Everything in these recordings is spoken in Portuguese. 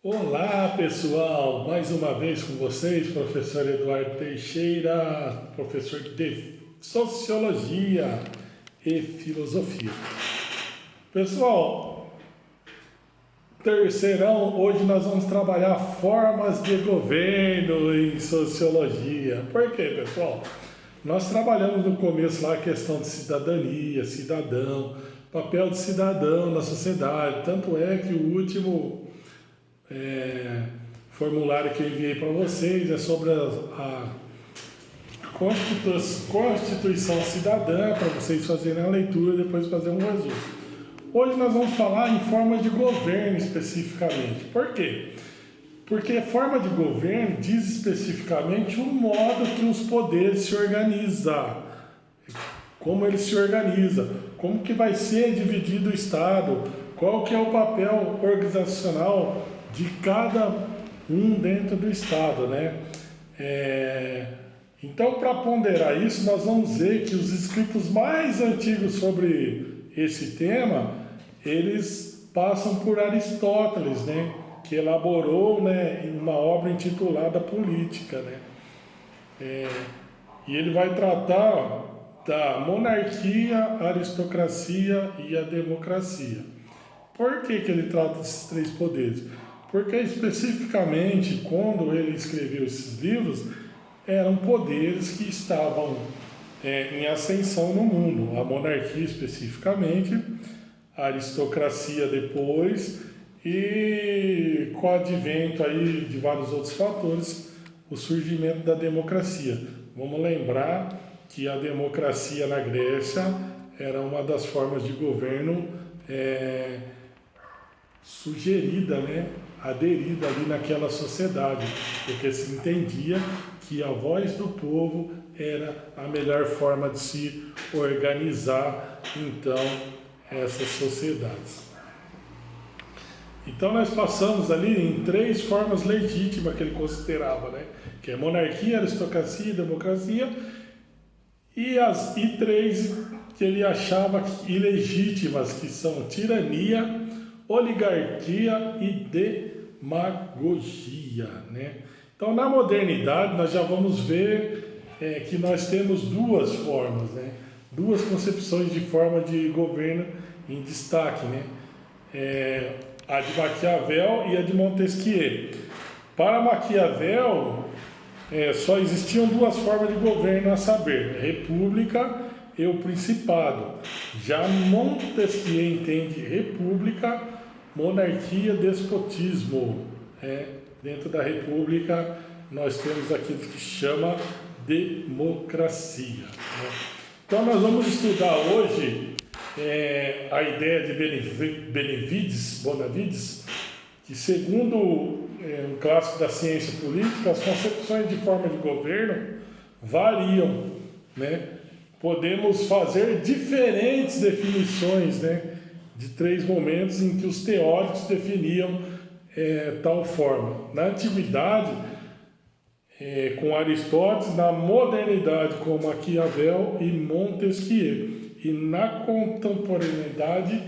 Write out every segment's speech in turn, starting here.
Olá pessoal, mais uma vez com vocês, professor Eduardo Teixeira, professor de Sociologia e Filosofia. Pessoal, terceirão, hoje nós vamos trabalhar formas de governo em Sociologia. Por quê, pessoal? Nós trabalhamos no começo lá a questão de cidadania, cidadão, papel de cidadão na sociedade, tanto é que o último formulário que eu enviei para vocês é sobre a Constituição Cidadã, para vocês fazerem a leitura e depois fazer um resumo. Hoje nós vamos falar em forma de governo especificamente. Por quê? Porque a forma de governo diz especificamente o modo que os poderes se organizam, como ele se organiza, como que vai ser dividido o Estado, qual que é o papel organizacional de cada um dentro do Estado, né? Então, para ponderar isso, nós vamos ver que os escritos mais antigos sobre esse tema, eles passam por Aristóteles, né? Que elaborou, né, uma obra intitulada Política, né? E ele vai tratar da monarquia, a aristocracia e a democracia. Por que ele trata desses três poderes? Porque especificamente quando ele escreveu esses livros, eram poderes que estavam em ascensão no mundo. A monarquia especificamente, a aristocracia depois, e com o advento aí de vários outros fatores, o surgimento da democracia. Vamos lembrar que a democracia na Grécia era uma das formas de governo sugerida, né? Aderida ali naquela sociedade, porque se entendia que a voz do povo era a melhor forma de se organizar, então, essas sociedades. Então nós passamos ali em três formas legítimas que ele considerava, né? Que é monarquia, aristocracia e democracia, e três que ele achava ilegítimas, que são tirania, oligarquia e demagogia, né? Então, na modernidade, nós já vamos ver que nós temos duas formas, né? Duas concepções de forma de governo em destaque, né? A de Maquiavel e a de Montesquieu. Para Maquiavel, só existiam duas formas de governo, a saber, a república e o principado. Já Montesquieu entende república, monarquia, despotismo. Dentro da república nós temos aquilo que chama democracia, né? Então nós vamos estudar hoje a ideia de Bonavides, que segundo um clássico da ciência política, as concepções de forma de governo variam, né? Podemos fazer diferentes definições, né, de três momentos em que os teóricos definiam tal forma. Na antiguidade, com Aristóteles, na modernidade, com Maquiavel e Montesquieu, e na contemporaneidade,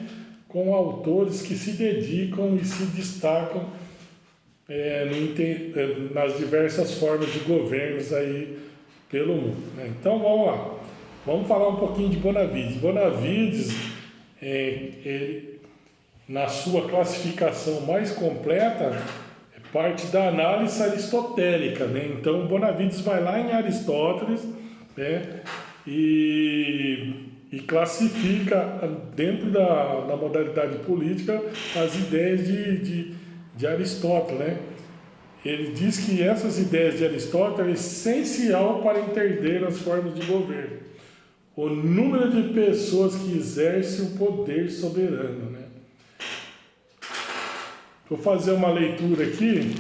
com autores que se dedicam e se destacam nas diversas formas de governos aí pelo mundo, né? Então vamos lá. Vamos falar um pouquinho de Bonavides. Bonavides, ele, na sua classificação mais completa, parte da análise aristotélica, né? Então, Bonavides vai lá em Aristóteles, né? E classifica dentro da modalidade política as ideias de Aristóteles, né? Ele diz que essas ideias de Aristóteles é essencial para entender as formas de governo. O número de pessoas que exercem o poder soberano, né? Vou fazer uma leitura aqui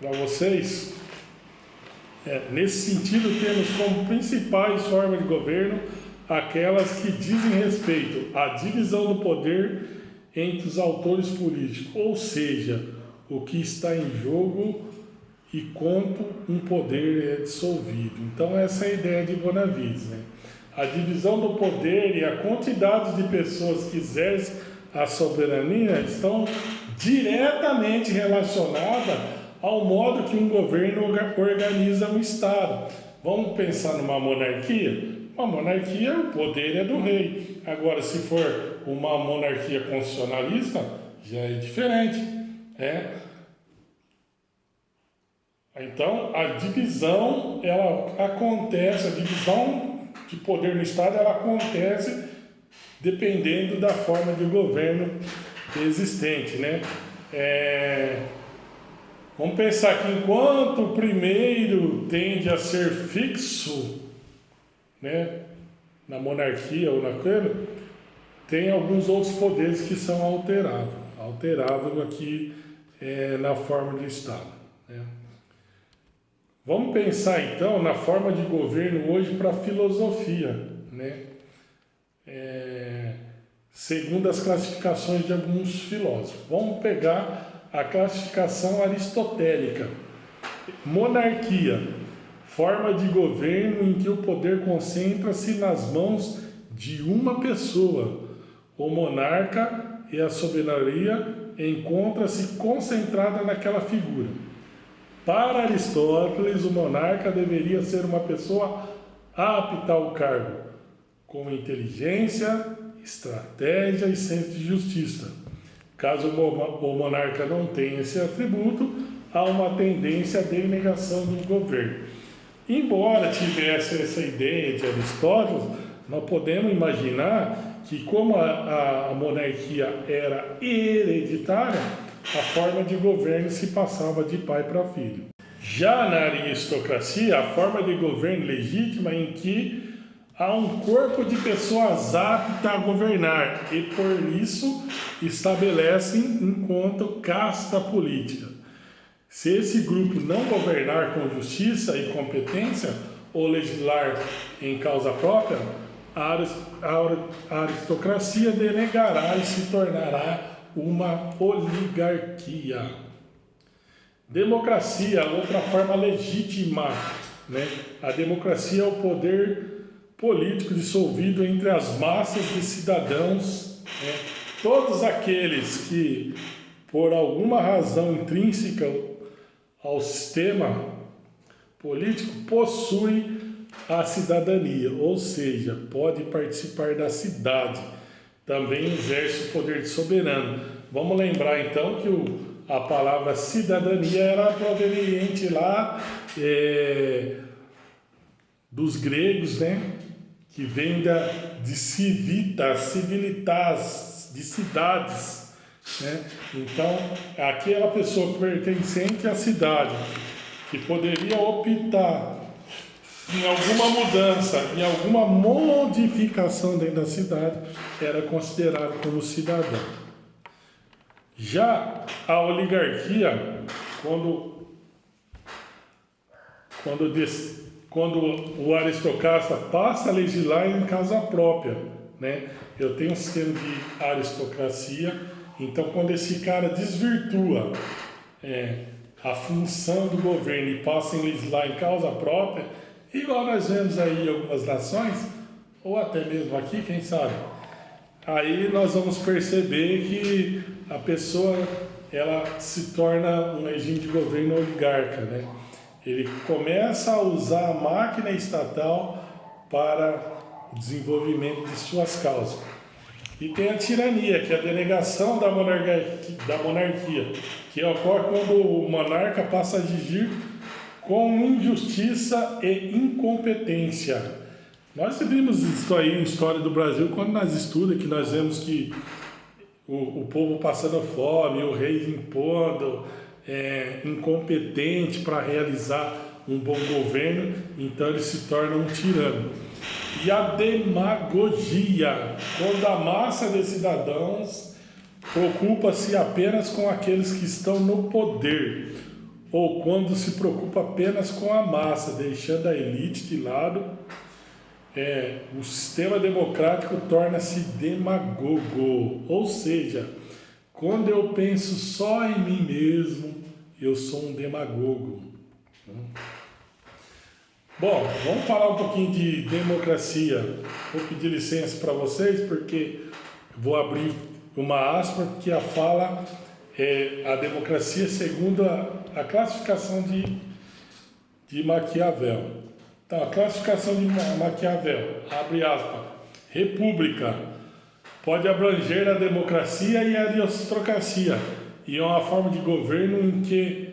para vocês. Nesse sentido, temos como principais formas de governo aquelas que dizem respeito à divisão do poder entre os autores políticos, ou seja, o que está em jogo e quanto um poder é dissolvido. Então essa é a ideia de Bonavides, né? A divisão do poder e a quantidade de pessoas que exercem a soberania estão diretamente relacionada ao modo que um governo organiza um Estado. Vamos pensar numa monarquia? Uma monarquia, o poder é do rei. Agora, se for uma monarquia constitucionalista, já é diferente. Então, a divisão, ela acontece, a divisão de poder no Estado, ela acontece dependendo da forma de governo existente, né? Vamos pensar que enquanto o primeiro tende a ser fixo, né, na monarquia ou na Câmara, tem alguns outros poderes que são alteráveis aqui na forma do Estado, né? Vamos pensar então na forma de governo hoje para a filosofia, né? Segundo as classificações de alguns filósofos. Vamos pegar a classificação aristotélica. Monarquia, forma de governo em que o poder concentra-se nas mãos de uma pessoa. O monarca e a soberania encontra-se concentrada naquela figura. Para Aristóteles, o monarca deveria ser uma pessoa apta ao cargo, com inteligência, estratégia e senso de justiça. Caso o monarca não tenha esse atributo, há uma tendência à denegação do governo. Embora tivesse essa ideia de Aristóteles, nós podemos imaginar que, como a monarquia era hereditária, a forma de governo se passava de pai para filho. Já na aristocracia, a forma de governo legítima em que há um corpo de pessoas aptas a governar e, por isso, estabelecem enquanto casta política. Se esse grupo não governar com justiça e competência ou legislar em causa própria, a aristocracia denegará e se tornará uma oligarquia. Democracia, outra forma legítima, né? A democracia é o poder político dissolvido entre as massas de cidadãos, né? Todos aqueles que, por alguma razão intrínseca ao sistema político, possuem a cidadania, ou seja, pode participar da cidade, também exerce o poder de soberano. Vamos lembrar então que a palavra cidadania era proveniente lá dos gregos, né? Que vem de civilitas, de cidades, né? Então, aquela pessoa pertencente à cidade, que poderia optar em alguma mudança, em alguma modificação dentro da cidade, era considerado como cidadão. Já a oligarquia, quando o aristocrata passa a legislar em casa própria, né? Eu tenho um sistema de aristocracia, então quando esse cara desvirtua a função do governo e passa a legislar em causa própria, igual nós vemos aí em algumas nações, ou até mesmo aqui, quem sabe, aí nós vamos perceber que a pessoa, ela se torna um regime de governo oligarca, né? Ele começa a usar a máquina estatal para o desenvolvimento de suas causas. E tem a tirania, que é a denegação da monarquia, que ocorre quando o monarca passa a agir com injustiça e incompetência. Nós vimos isso aí na história do Brasil, quando nós estudamos, que nós vemos que o povo passando fome, o rei impondo, incompetente para realizar um bom governo, então ele se torna um tirano. E a demagogia, quando a massa de cidadãos preocupa-se apenas com aqueles que estão no poder, ou quando se preocupa apenas com a massa, deixando a elite de lado, o sistema democrático torna-se demagogo. Ou seja, quando eu penso só em mim mesmo, eu sou um demagogo. Bom, vamos falar um pouquinho de democracia. Vou pedir licença para vocês, porque vou abrir uma aspa, que a fala a democracia segundo a classificação de Maquiavel. Então, a classificação de Maquiavel, abre aspas, república, pode abranger a democracia e a aristocracia, e é uma forma de governo em que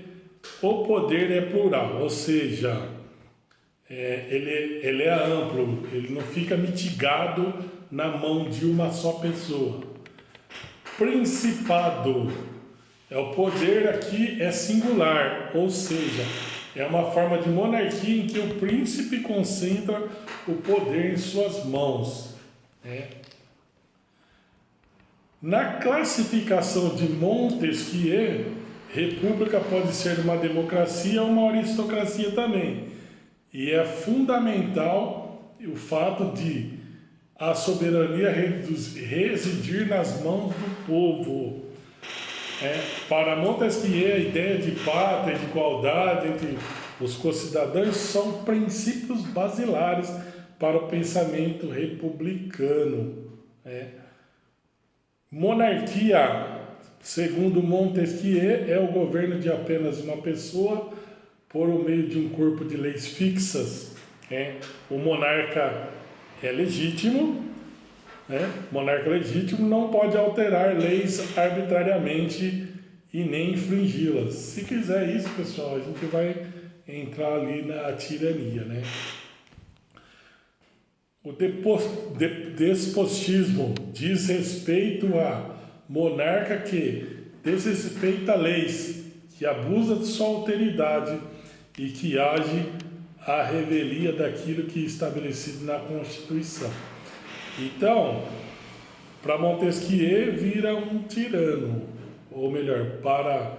o poder é plural, ou seja, ele é amplo, ele não fica mitigado na mão de uma só pessoa. Principado, o poder aqui é singular, ou seja, é uma forma de monarquia em que o príncipe concentra o poder em suas mãos. Na classificação de Montesquieu, república pode ser uma democracia ou uma aristocracia também. E é fundamental o fato de a soberania residir nas mãos do povo. Para Montesquieu, a ideia de pátria e de igualdade entre os concidadãos são princípios basilares para o pensamento republicano. Monarquia, segundo Montesquieu, é o governo de apenas uma pessoa por meio de um corpo de leis fixas. O monarca é legítimo, monarca legítimo não pode alterar leis arbitrariamente e nem infringi-las. Se quiser isso, pessoal, a gente vai entrar ali na tirania, O despotismo diz respeito a monarca que desrespeita leis, que abusa de sua autoridade e que age à revelia daquilo que é estabelecido na Constituição. Então, para Montesquieu vira um tirano, ou melhor, para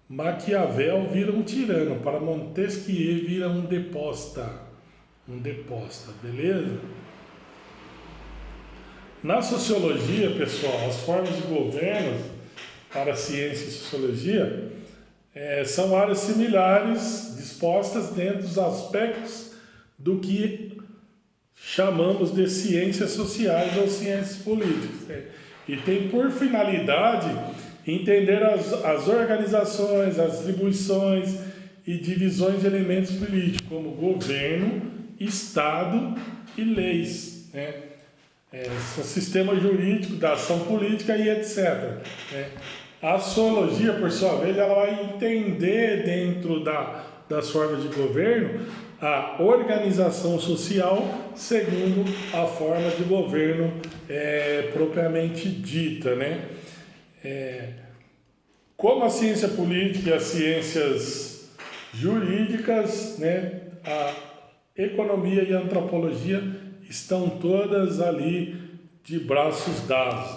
Maquiavel vira um tirano, para Montesquieu vira um deposta, beleza? Na sociologia, pessoal, as formas de governo para a ciência e sociologia são áreas similares dispostas dentro dos aspectos do que chamamos de ciências sociais ou ciências políticas. E tem por finalidade entender as organizações, as distribuições e divisões de elementos políticos, como governo, Estado e leis, o sistema jurídico da ação política e etc. A sociologia, por sua vez, ela vai entender dentro das formas de governo a organização social segundo a forma de governo propriamente dita, Como a ciência política e as ciências jurídicas, a economia e a antropologia estão todas ali de braços dados,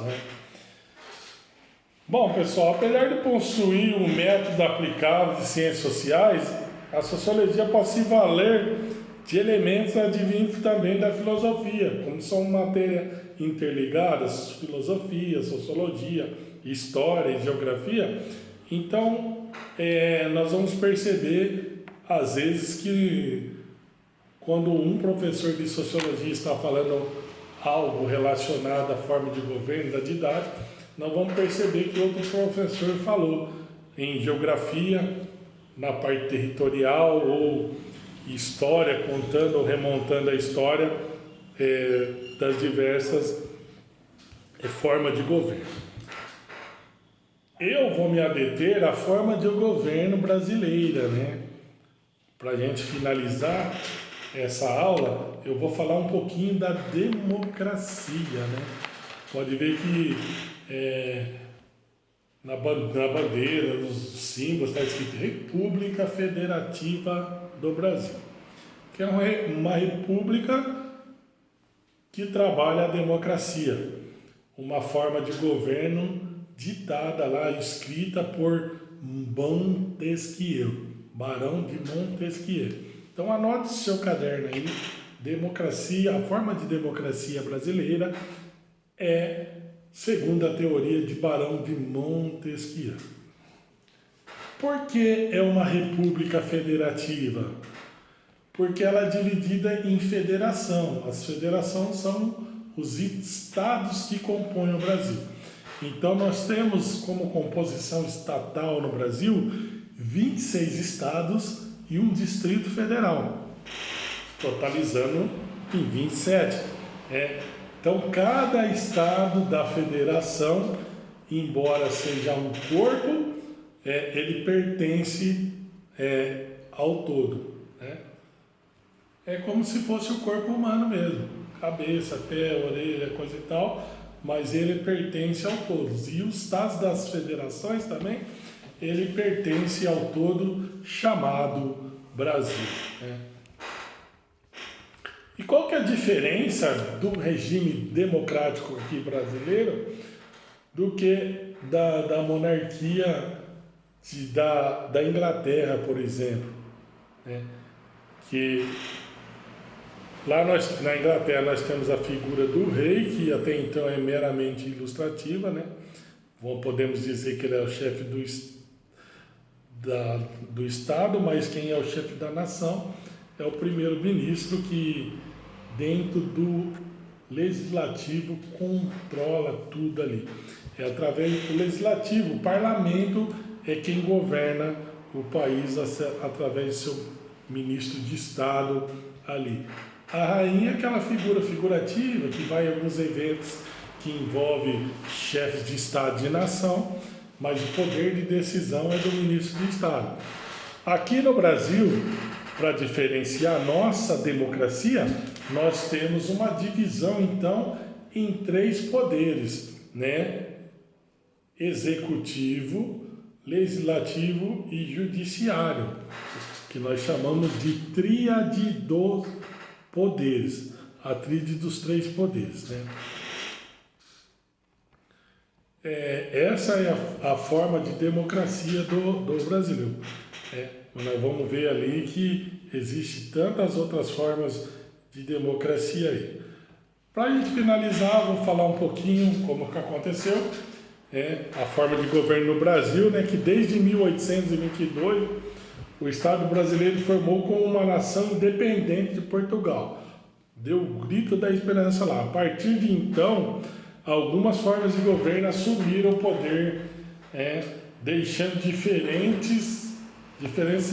Bom, pessoal, apesar de possuir um método aplicável de ciências sociais, a sociologia pode se valer de elementos advindos também da filosofia, como são matérias interligadas, filosofia, sociologia, história e geografia. Então, nós vamos perceber, às vezes, que quando um professor de sociologia está falando algo relacionado à forma de governo, da didática, nós vamos perceber que outro professor falou em geografia, na parte territorial ou história, contando ou remontando a história das diversas formas de governo. Eu vou me adeter à forma de governo brasileira, Para a gente finalizar essa aula, eu vou falar um pouquinho da democracia, Pode ver que na bandeira, nos símbolos, está escrito República Federativa do Brasil, que é uma república que trabalha a democracia, uma forma de governo ditada lá, escrita por Montesquieu, Barão de Montesquieu. Então anote seu caderno aí, democracia, a forma de democracia brasileira segundo a teoria de Barão de Montesquieu. Por que é uma república federativa? Porque ela é dividida em federação. As federações são os estados que compõem o Brasil. Então nós temos como composição estatal no Brasil 26 estados e um Distrito Federal, totalizando em 27. Então cada estado da federação, embora seja um corpo, ele pertence ao todo. É como se fosse o corpo humano mesmo, cabeça, pé, orelha, coisa e tal, mas ele pertence ao todo. E os estados das federações também, ele pertence ao todo chamado Brasil. E qual que é a diferença do regime democrático aqui brasileiro do que da monarquia da Inglaterra, por exemplo? Que lá na Inglaterra nós temos a figura do rei, que até então é meramente ilustrativa, né? Podemos dizer que ele é o chefe do Estado, mas quem é o chefe da nação é o primeiro-ministro, que dentro do legislativo controla tudo ali. É através do legislativo, o parlamento é quem governa o país através do seu ministro de Estado ali. A rainha é aquela figura figurativa que vai em alguns eventos que envolve chefes de Estado e de nação, mas o poder de decisão é do ministro de Estado. Aqui no Brasil, para diferenciar a nossa democracia, nós temos uma divisão, então, em 3 poderes, né? Executivo, legislativo e judiciário, que nós chamamos de tríade dos poderes, a tríade dos 3 poderes, né? Essa é a forma de democracia do Brasil. Nós vamos ver ali que existe tantas outras formas de democracia aí. Para a gente finalizar, vou falar um pouquinho como que aconteceu a forma de governo no Brasil, né, que desde 1822 o Estado brasileiro formou como uma nação independente de Portugal. Deu o grito da esperança lá. A partir de então, algumas formas de governo assumiram o poder, deixando diferenças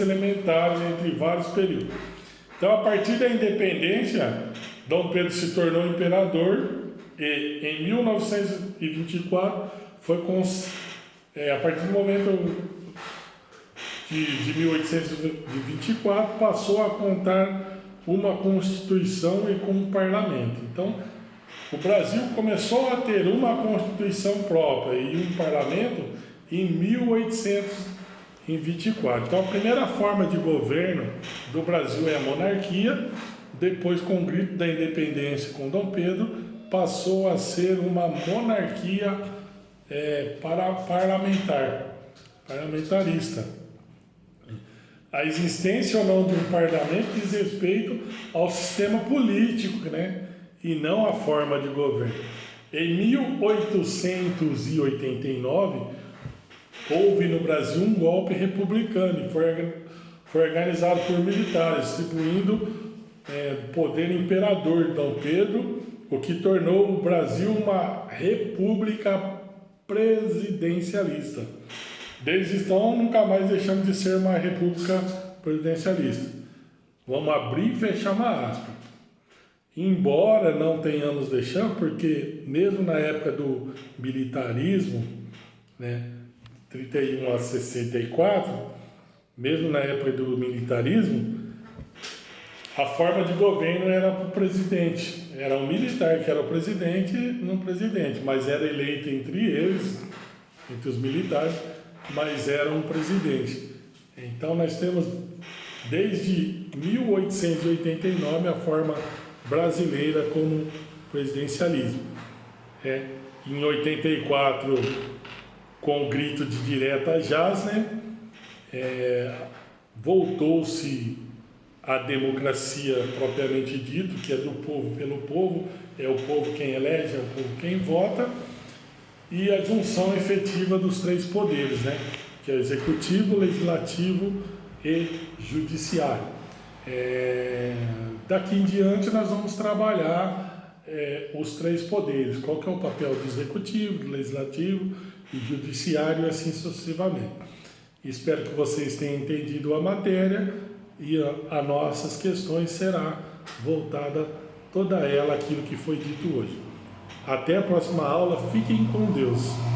elementares entre vários períodos. Então, a partir da independência, Dom Pedro se tornou imperador e em 1924 a partir do momento de 1824 passou a contar uma Constituição e com um parlamento. Então, o Brasil começou a ter uma Constituição própria e um parlamento em 1824. Então, a primeira forma de governo do Brasil é a monarquia. Depois, com o grito da independência com Dom Pedro, passou a ser uma monarquia parlamentarista. A existência ou não de um parlamento diz respeito ao sistema político, né? E não à forma de governo. Em 1889, houve no Brasil um golpe republicano e foi organizado por militares, distribuindo poder imperador Dom Pedro, o que tornou o Brasil uma república presidencialista. Desde então, nunca mais deixamos de ser uma república presidencialista. Vamos abrir e fechar uma aspa. Embora não tenhamos deixado, porque mesmo na época do militarismo, né, 31 a 64, mesmo na época do militarismo, a forma de governo era para o presidente. Era um militar que era o presidente, não presidente, mas era eleito entre eles, entre os militares, mas era um presidente. Então nós temos desde 1889 a forma brasileira como presidencialismo. Em 84, com o grito de direta jaz, né, voltou-se a democracia propriamente dito, que é do povo pelo povo, é o povo quem elege, é o povo quem vota, e a junção efetiva dos 3 poderes, né, que é o executivo, legislativo e judiciário. Daqui em diante nós vamos trabalhar os três poderes, qual que é o papel do executivo, do legislativo e judiciário, e assim sucessivamente. Espero que vocês tenham entendido a matéria e a nossas questões será voltada toda ela aquilo que foi dito hoje. Até a próxima aula, fiquem com Deus.